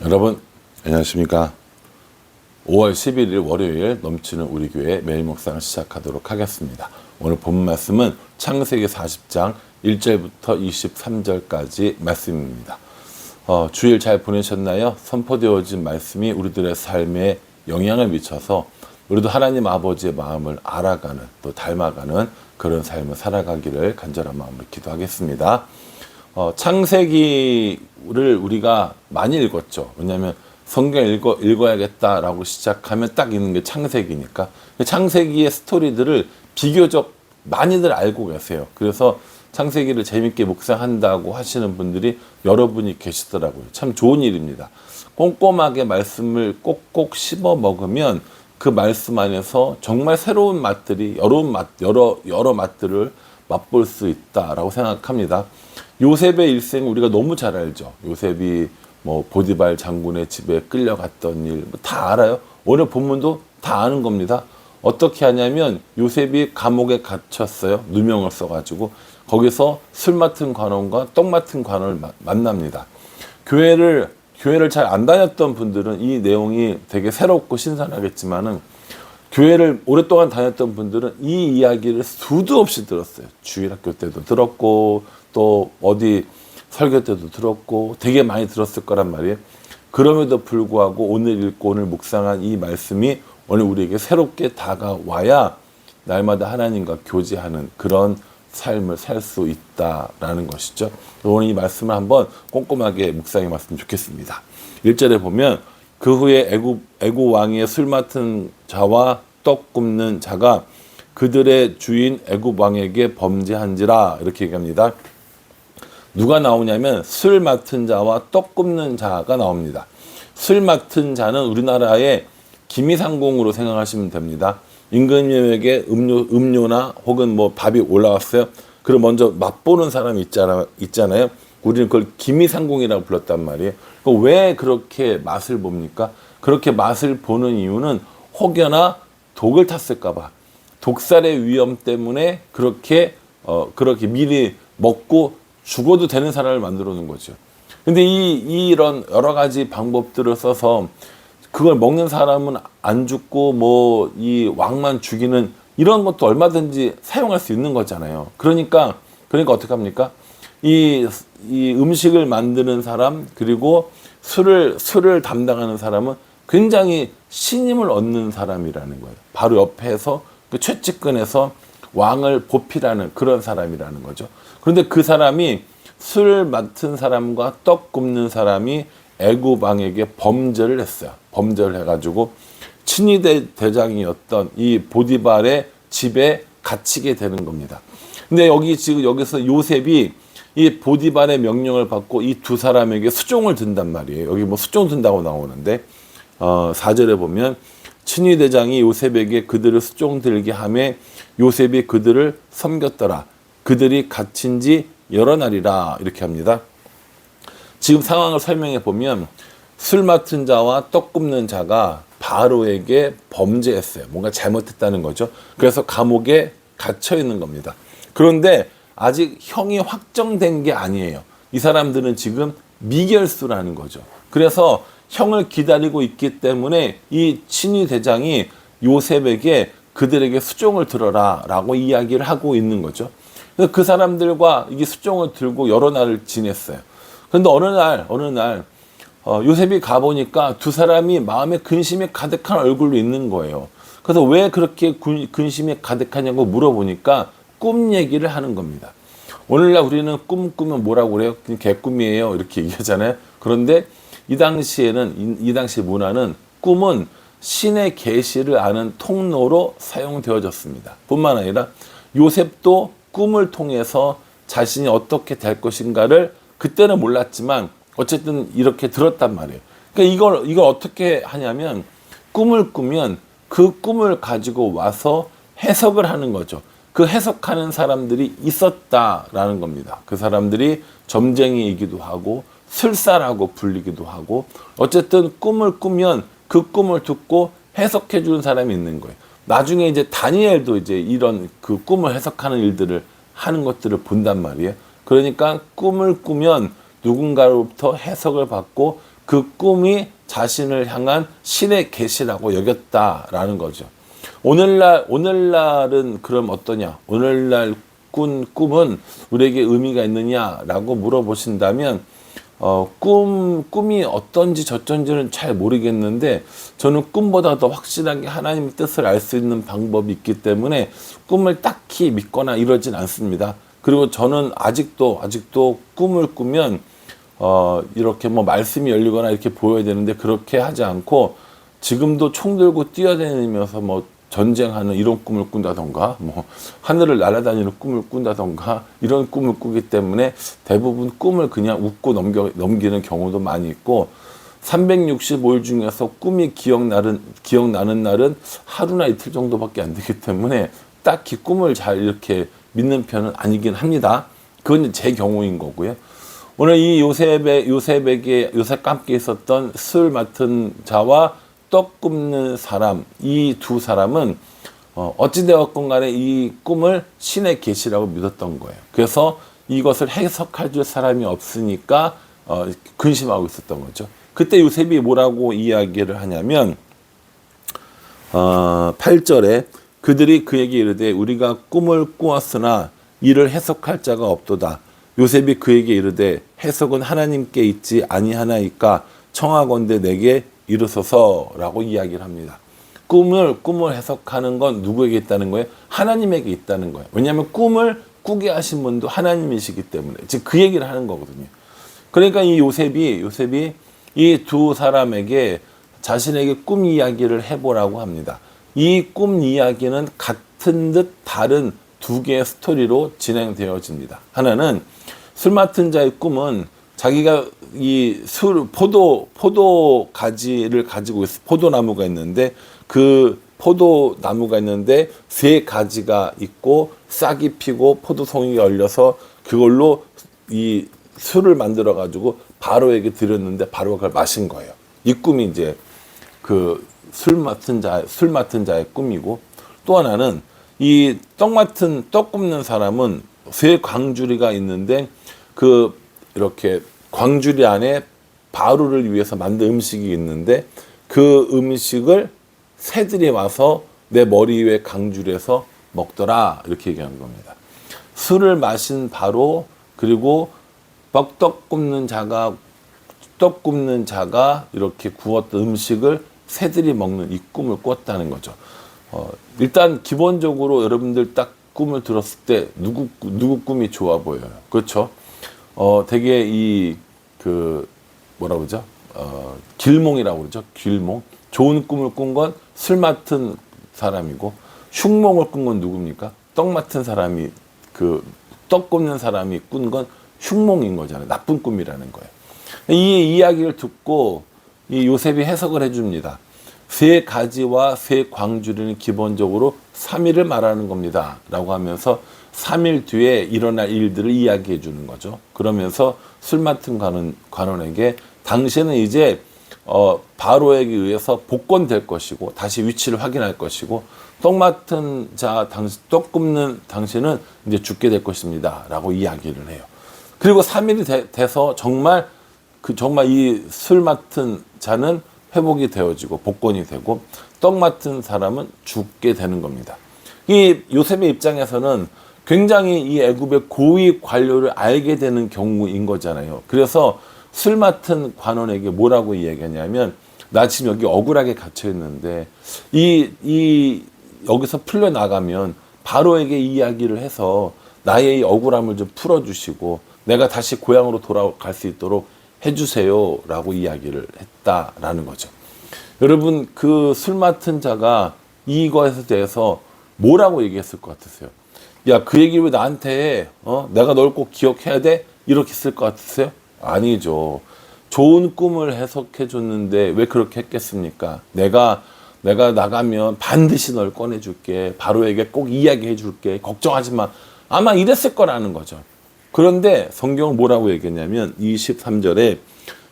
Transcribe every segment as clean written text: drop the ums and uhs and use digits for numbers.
여러분 안녕하십니까. 5월 11일 월요일 넘치는 우리 교회 매일 묵상을 시작하도록 하겠습니다. 오늘 본 말씀은 창세기 40장 1절부터 23절까지 말씀입니다. 주일 잘 보내셨나요? 선포되어진 말씀이 우리들의 삶에 영향을 미쳐서 우리도 하나님 아버지의 마음을 알아가는 또 닮아가는 그런 삶을 살아가기를 간절한 마음으로 기도하겠습니다. 창세기를 우리가 많이 읽었죠. 왜냐하면 성경 읽어야겠다라고 시작하면 딱 있는 게 창세기니까. 창세기의 스토리들을 비교적 많이들 알고 계세요. 그래서 창세기를 재밌게 묵상한다고 하시는 분들이 여러분이 계시더라고요. 참 좋은 일입니다. 꼼꼼하게 말씀을 꼭꼭 씹어 먹으면 그 말씀 안에서 정말 새로운 맛들이 여러 맛들을 맛볼 수 있다라고 생각합니다. 요셉의 일생 우리가 너무 잘 알죠. 요셉이 보디발 장군의 집에 끌려갔던 일 다 알아요. 오늘 본문도 다 아는 겁니다. 어떻게 하냐면 요셉이 감옥에 갇혔어요. 누명을 써가지고 거기서 술 맡은 관원과 떡 맡은 관원을 만납니다. 교회를 잘 안 다녔던 분들은 이 내용이 되게 새롭고 신선하겠지만은 교회를 오랫동안 다녔던 분들은 이 이야기를 수도 없이 들었어요. 주일학교 때도 들었고 또 어디 설교 때도 들었고 되게 많이 들었을 거란 말이에요. 그럼에도 불구하고 오늘 읽고 오늘 묵상한 이 말씀이 오늘 우리에게 새롭게 다가와야 날마다 하나님과 교제하는 그런 삶을 살 수 있다라는 것이죠. 오늘 이 말씀을 한번 꼼꼼하게 묵상해 봤으면 좋겠습니다. 1절에 보면 그 후에 애굽 왕의 술 맡은 자와 떡 굽는 자가 그들의 주인 애굽 왕에게 범죄한지라 이렇게 얘기합니다. 누가 나오냐면 술 맡은 자와 떡 굽는 자가 나옵니다. 술 맡은 자는 우리나라의 기미상공으로 생각하시면 됩니다. 임금님에게 음료나 혹은 밥이 올라왔어요. 그럼 먼저 맛보는 사람이 있잖아요. 우리는 그걸 기미상공이라고 불렀단 말이에요. 왜 그렇게 맛을 봅니까? 그렇게 맛을 보는 이유는 혹여나 독을 탔을까봐 독살의 위험 때문에 그렇게 미리 먹고 죽어도 되는 사람을 만들어 놓은 거죠. 근데 이런 여러 가지 방법들을 써서 그걸 먹는 사람은 안 죽고 이 왕만 죽이는 이런 것도 얼마든지 사용할 수 있는 거잖아요. 그러니까 어떻게 합니까? 이 음식을 만드는 사람 그리고 술을 담당하는 사람은 굉장히 신임을 얻는 사람이라는 거예요. 바로 옆에서 그 최측근에서 왕을 보필하는 그런 사람이라는 거죠. 그런데 그 사람이 술 맡은 사람과 떡 굽는 사람이 애굽 왕에게 범죄를 했어요. 범죄를 해가지고 친위 대장이었던 이 보디발의 집에 갇히게 되는 겁니다. 근데 여기서 요셉이 이 보디발의 명령을 받고 이 두 사람에게 수종을 든단 말이에요. 여기 수종 든다고 나오는데 4절에 보면 친위 대장이 요셉에게 그들을 수종 들게 하며 요셉이 그들을 섬겼더라. 그들이 갇힌 지 여러 날이라 이렇게 합니다. 지금 상황을 설명해 보면 술 맡은 자와 떡 굽는 자가 바로에게 범죄했어요. 뭔가 잘못했다는 거죠. 그래서 감옥에 갇혀 있는 겁니다. 그런데 아직 형이 확정된 게 아니에요. 이 사람들은 지금 미결수라는 거죠. 그래서 형을 기다리고 있기 때문에 이 친위 대장이 요셉에게 그들에게 수종을 들어라 라고 이야기를 하고 있는 거죠. 그래서 그 사람들과 이게 수종을 들고 여러 날을 지냈어요. 그런데 어느 날 요셉이 가보니까 두 사람이 마음에 근심이 가득한 얼굴로 있는 거예요. 그래서 왜 그렇게 근심이 가득하냐고 물어보니까 꿈 얘기를 하는 겁니다. 오늘날 우리는 꿈 꾸면 뭐라고 그래요? 그냥 개꿈이에요 이렇게 얘기하잖아요. 그런데 이 당시 문화는 꿈은 신의 계시를 아는 통로로 사용되어졌습니다. 뿐만 아니라 요셉도 꿈을 통해서 자신이 어떻게 될 것인가를 그때는 몰랐지만 어쨌든 이렇게 들었단 말이에요. 그러니까 이걸 어떻게 하냐면 꿈을 꾸면 그 꿈을 가지고 와서 해석을 하는 거죠. 그 해석하는 사람들이 있었다라는 겁니다. 그 사람들이 점쟁이이기도 하고 술사라고 불리기도 하고 어쨌든 꿈을 꾸면 그 꿈을 듣고 해석해 주는 사람이 있는 거예요. 나중에 이제 다니엘도 이제 이런 그 꿈을 해석하는 일들을 하는 것들을 본단 말이에요. 그러니까 꿈을 꾸면 누군가로부터 해석을 받고 그 꿈이 자신을 향한 신의 계시라고 여겼다라는 거죠. 오늘날은 그럼 어떠냐? 오늘날 꾼 꿈은 우리에게 의미가 있느냐라고 물어보신다면 꿈이 어떤지 저쩐지는 잘 모르겠는데 저는 꿈보다 더 확실하게 하나님의 뜻을 알 수 있는 방법이 있기 때문에 꿈을 딱히 믿거나 이러진 않습니다. 그리고 저는 아직도 꿈을 꾸면 이렇게 뭐 말씀이 열리거나 이렇게 보여야 되는데 그렇게 하지 않고 지금도 총 들고 뛰어다니면서 뭐 전쟁하는 이런 꿈을 꾼다던가 뭐 하늘을 날아다니는 꿈을 꾼다던가 이런 꿈을 꾸기 때문에 대부분 꿈을 그냥 웃고 넘기는 경우도 많이 있고 365일 중에서 꿈이 기억나는 날은 하루나 이틀 정도밖에 안 되기 때문에 딱히 꿈을 잘 이렇게 믿는 편은 아니긴 합니다. 그건 제 경우인 거고요. 오늘 이 요셉과 함께 있었던 술 맡은 자와 떡 굽는 사람, 이 두 사람은 어찌되었건 간에 이 꿈을 신의 계시라고 믿었던 거예요. 그래서 이것을 해석할 줄 사람이 없으니까 근심하고 있었던 거죠. 그때 요셉이 뭐라고 이야기를 하냐면 8절에 그들이 그에게 이르되 우리가 꿈을 꾸었으나 이를 해석할 자가 없도다. 요셉이 그에게 이르되 해석은 하나님께 있지 아니하나이까 청하건대 내게 이르소서라고 이야기를 합니다. 꿈을 해석하는 건 누구에게 있다는 거예요? 하나님에게 있다는 거예요. 왜냐하면 꿈을 꾸게 하신 분도 하나님이시기 때문에 지금 그 얘기를 하는 거거든요. 그러니까 이 요셉이 이 두 사람에게 자신에게 꿈 이야기를 해보라고 합니다. 이 꿈 이야기는 같은 듯 다른 두 개의 스토리로 진행되어집니다. 하나는 술 맡은 자의 꿈은 자기가 이 포도 가지를 가지고 포도나무가 있는데 그 포도나무가 있는데 세 가지가 있고 싹이 피고 포도송이가 열려서 그걸로 이 술을 만들어 가지고 바로에게 드렸는데 바로가 그걸 마신 거예요. 이 꿈이 이제 그 술 맡은 자의 꿈이고, 또 하나는 이 떡 굽는 사람은 세 광주리가 있는데 그 이렇게 광주리 안에 바로를 위해서 만든 음식이 있는데 그 음식을 새들이 와서 내 머리 위에 광주리에서 먹더라, 이렇게 얘기하는 겁니다. 술을 마신 바로, 그리고 떡 굽는 자가 이렇게 구웠던 음식을 새들이 먹는 이 꿈을 꿨다는 거죠. 일단 기본적으로 여러분들 딱 꿈을 들었을 때 누구 꿈이 좋아 보여요. 그렇죠? 되게 뭐라 그러죠? 길몽이라고 그러죠. 길몽. 좋은 꿈을 꾼 건 술 맡은 사람이고, 흉몽을 꾼 건 누굽니까? 떡 맡은 사람이, 떡 굽는 사람이 꾼 건 흉몽인 거잖아요. 나쁜 꿈이라는 거예요. 이 이야기를 듣고 이 요셉이 해석을 해줍니다. 세 가지와 세 광주리는 기본적으로 3일을 말하는 겁니다. 라고 하면서 3일 뒤에 일어날 일들을 이야기해 주는 거죠. 그러면서 술 맡은 관원에게 당신은 이제 바로에게 의해서 복권될 것이고 다시 위치를 확인할 것이고, 떡 굽는 당신은 이제 죽게 될 것입니다. 라고 이야기를 해요. 그리고 3일이 돼서 정말 이 술 맡은 자는 회복이 되어지고 복권이 되고, 떡 맡은 사람은 죽게 되는 겁니다. 이 요셉의 입장에서는 굉장히 이 애굽의 고위 관료를 알게 되는 경우인 거잖아요. 그래서 술 맡은 관원에게 뭐라고 이야기하냐면, 나 지금 여기 억울하게 갇혀 있는데 여기서 풀려나가면 바로에게 이야기를 해서 나의 이 억울함을 좀 풀어주시고 내가 다시 고향으로 돌아갈 수 있도록 해주세요 라고 이야기를 했다라는 거죠. 여러분, 그 술 맡은 자가 이것에 대해서 뭐라고 얘기했을 것 같으세요? 야, 그 얘기 왜 나한테 해? 내가 널 꼭 기억해야 돼? 이렇게 했을 것 같으세요? 아니죠. 좋은 꿈을 해석해 줬는데 왜 그렇게 했겠습니까? 내가 나가면 반드시 널 꺼내줄게. 바로에게 꼭 이야기해 줄게. 걱정하지 마. 아마 이랬을 거라는 거죠. 그런데 성경은 뭐라고 얘기했냐면 23절에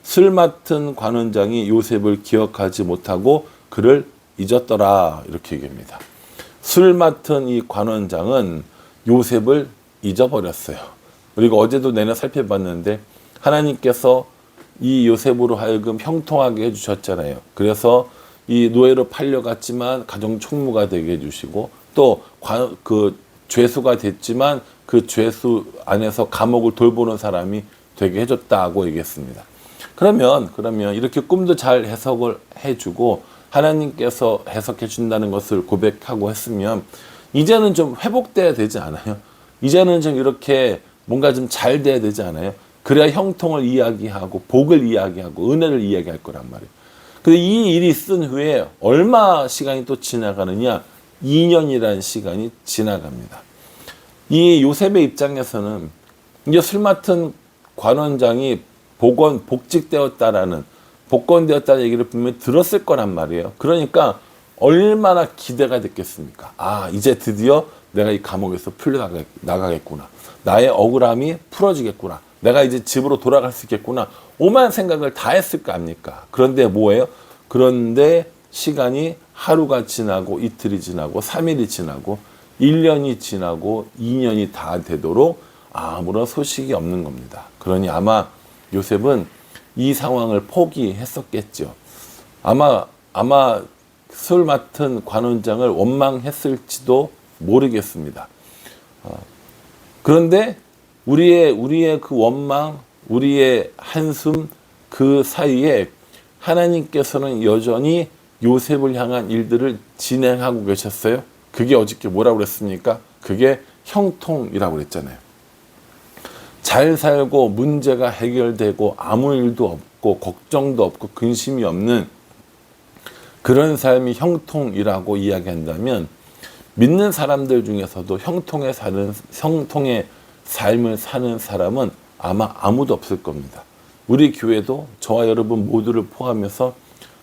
술 맡은 관원장이 요셉을 기억하지 못하고 그를 잊었더라, 이렇게 얘기합니다. 술 맡은 이 관원장은 요셉을 잊어버렸어요. 그리고 어제도 내내 살펴봤는데 하나님께서 이 요셉으로 하여금 형통하게 해주셨잖아요. 그래서 이 노예로 팔려갔지만 가정 총무가 되게 해주시고 또 그 죄수가 됐지만 그 죄수 안에서 감옥을 돌보는 사람이 되게 해줬다고 얘기했습니다. 그러면 이렇게 꿈도 잘 해석을 해주고 하나님께서 해석해 준다는 것을 고백하고 했으면 이제는 좀 회복돼야 되지 않아요? 이제는 좀 이렇게 뭔가 좀 잘 돼야 되지 않아요? 그래야 형통을 이야기하고 복을 이야기하고 은혜를 이야기할 거란 말이에요. 근데 이 일이 있은 후에 얼마 시간이 또 지나가느냐? 2년이라는 시간이 지나갑니다. 이 요셉의 입장에서는 이제 술 맡은 관원장이 복직되었다라는 복권되었다는 얘기를 분명히 들었을 거란 말이에요. 그러니까 얼마나 기대가 됐겠습니까? 아, 이제 드디어 내가 이 감옥에서 풀려나가겠구나. 나의 억울함이 풀어지겠구나. 내가 이제 집으로 돌아갈 수 있겠구나. 오만 생각을 다 했을 거 아닙니까? 그런데 뭐예요? 그런데 시간이 하루가 지나고 이틀이 지나고 3일이 지나고 1년이 지나고 2년이 다 되도록 아무런 소식이 없는 겁니다. 그러니 아마 요셉은 이 상황을 포기했었겠죠. 아마 술 맡은 관원장을 원망했을지도 모르겠습니다. 그런데 우리의 그 원망, 우리의 한숨 그 사이에 하나님께서는 여전히 요셉을 향한 일들을 진행하고 계셨어요. 그게 어저께 뭐라고 그랬습니까? 그게 형통이라고 그랬잖아요. 잘 살고 문제가 해결되고 아무 일도 없고 걱정도 없고 근심이 없는 그런 삶이 형통이라고 이야기한다면 믿는 사람들 중에서도 형통의 삶을 사는 사람은 아마 아무도 없을 겁니다. 우리 교회도 저와 여러분 모두를 포함해서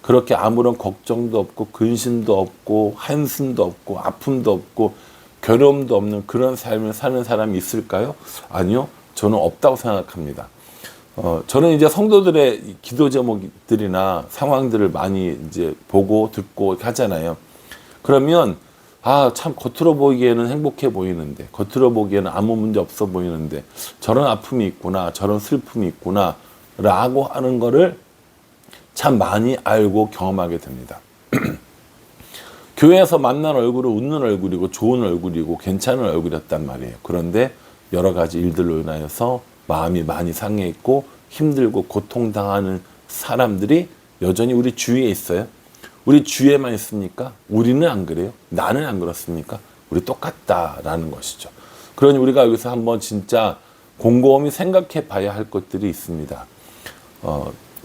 그렇게 아무런 걱정도 없고 근심도 없고 한숨도 없고 아픔도 없고 괴로움도 없는 그런 삶을 사는 사람이 있을까요? 아니요. 저는 없다고 생각합니다. 저는 이제 성도들의 기도 제목들이나 상황들을 많이 이제 보고 듣고 하잖아요. 그러면 참 겉으로 보기에는 행복해 보이는데 겉으로 보기에는 아무 문제 없어 보이는데 저런 아픔이 있구나, 저런 슬픔이 있구나 라고 하는 거를 참 많이 알고 경험하게 됩니다. 교회에서 만난 얼굴은 웃는 얼굴이고 좋은 얼굴이고 괜찮은 얼굴이었단 말이에요. 그런데 여러 가지 일들로 인하여서 마음이 많이 상해 있고 힘들고 고통당하는 사람들이 여전히 우리 주위에 있어요. 우리 주위에만 있습니까? 우리는 안 그래요? 나는 안 그렇습니까? 우리 똑같다라는 것이죠. 그러니 우리가 여기서 한번 진짜 곰곰이 생각해 봐야 할 것들이 있습니다.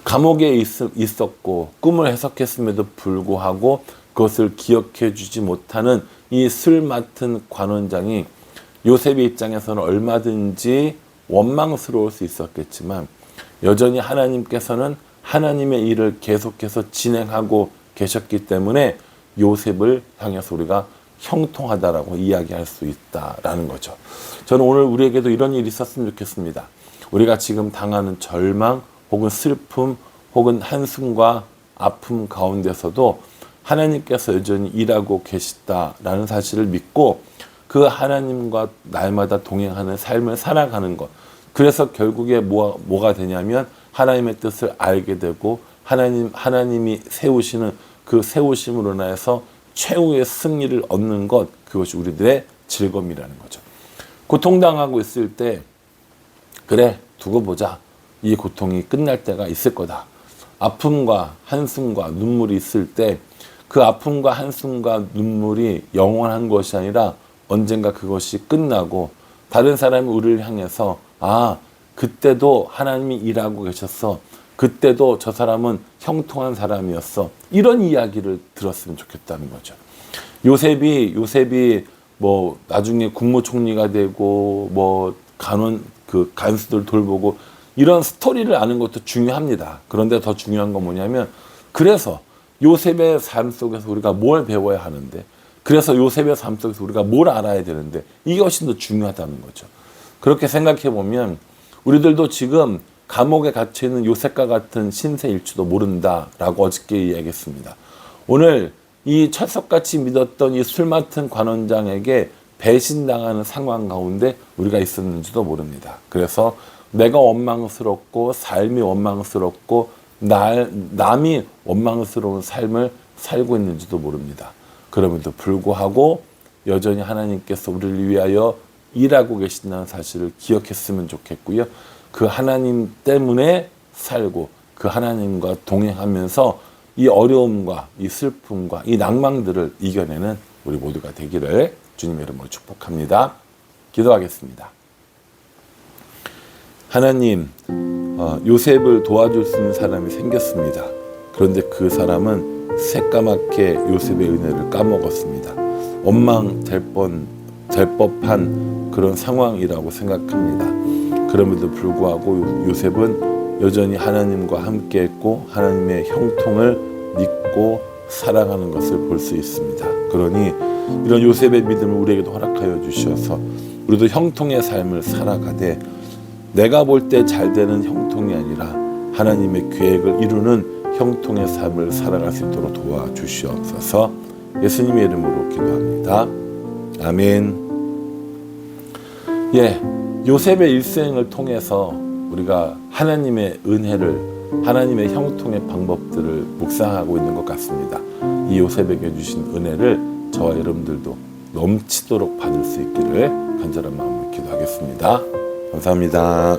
감옥에 있었고 꿈을 해석했음에도 불구하고 그것을 기억해 주지 못하는 이 술 맡은 관원장이 요셉의 입장에서는 얼마든지 원망스러울 수 있었겠지만 여전히 하나님께서는 하나님의 일을 계속해서 진행하고 계셨기 때문에 요셉을 향해서 우리가 형통하다라고 이야기할 수 있다라는 거죠. 저는 오늘 우리에게도 이런 일이 있었으면 좋겠습니다. 우리가 지금 당하는 절망 혹은 슬픔 혹은 한숨과 아픔 가운데서도 하나님께서 여전히 일하고 계시다라는 사실을 믿고 그 하나님과 날마다 동행하는 삶을 살아가는 것. 그래서 결국에 뭐가 되냐면 하나님의 뜻을 알게 되고 하나님이 세우시는 그 세우심으로 인해서 최후의 승리를 얻는 것, 그것이 우리들의 즐거움이라는 거죠. 고통당하고 있을 때 그래 두고 보자. 이 고통이 끝날 때가 있을 거다. 아픔과 한숨과 눈물이 있을 때 그 아픔과 한숨과 눈물이 영원한 것이 아니라 언젠가 그것이 끝나고 다른 사람이 우리를 향해서 그때도 하나님이 일하고 계셨어. 그때도 저 사람은 형통한 사람이었어. 이런 이야기를 들었으면 좋겠다는 거죠. 요셉이 뭐 나중에 국무총리가 되고 뭐 간수들 돌보고 이런 스토리를 아는 것도 중요합니다. 그런데 더 중요한 건 뭐냐면 그래서 요셉의 삶 속에서 우리가 뭘 배워야 하는데 그래서 요셉의 삶 속에서 우리가 뭘 알아야 되는데 이게 훨씬 더 중요하다는 거죠. 그렇게 생각해 보면 우리들도 지금 감옥에 갇혀있는 요셉과 같은 신세일지도 모른다라고 어저께 이야기했습니다. 오늘 이 철석같이 믿었던 이 술 맡은 관원장에게 배신당하는 상황 가운데 우리가 있었는지도 모릅니다. 그래서 내가 원망스럽고 삶이 원망스럽고 남이 원망스러운 삶을 살고 있는지도 모릅니다. 그럼에도 불구하고 여전히 하나님께서 우리를 위하여 일하고 계신다는 사실을 기억했으면 좋겠고요. 그 하나님 때문에 살고 그 하나님과 동행하면서 이 어려움과 이 슬픔과 이 낭망들을 이겨내는 우리 모두가 되기를 주님의 이름으로 축복합니다. 기도하겠습니다. 하나님, 요셉을 도와줄 수 있는 사람이 생겼습니다. 그런데 그 사람은 새까맣게 요셉의 은혜를 까먹었습니다. 원망될 법한 그런 상황이라고 생각합니다. 그럼에도 불구하고 요셉은 여전히 하나님과 함께 했고 하나님의 형통을 믿고 사랑하는 것을 볼 수 있습니다. 그러니 이런 요셉의 믿음을 우리에게도 허락하여 주셔서 우리도 형통의 삶을 살아가되 내가 볼 때 잘 되는 형통이 아니라 하나님의 계획을 이루는 형통의 삶을 살아갈 수 있도록 도와주시옵소서. 예수님의 이름으로 기도합니다. 아멘. 요셉의 일생을 통해서 우리가 하나님의 은혜를, 하나님의 형통의 방법들을 묵상하고 있는 것 같습니다. 이 요셉에게 주신 은혜를 저와 여러분들도 넘치도록 받을 수 있기를 간절한 마음으로 기도하겠습니다. 감사합니다.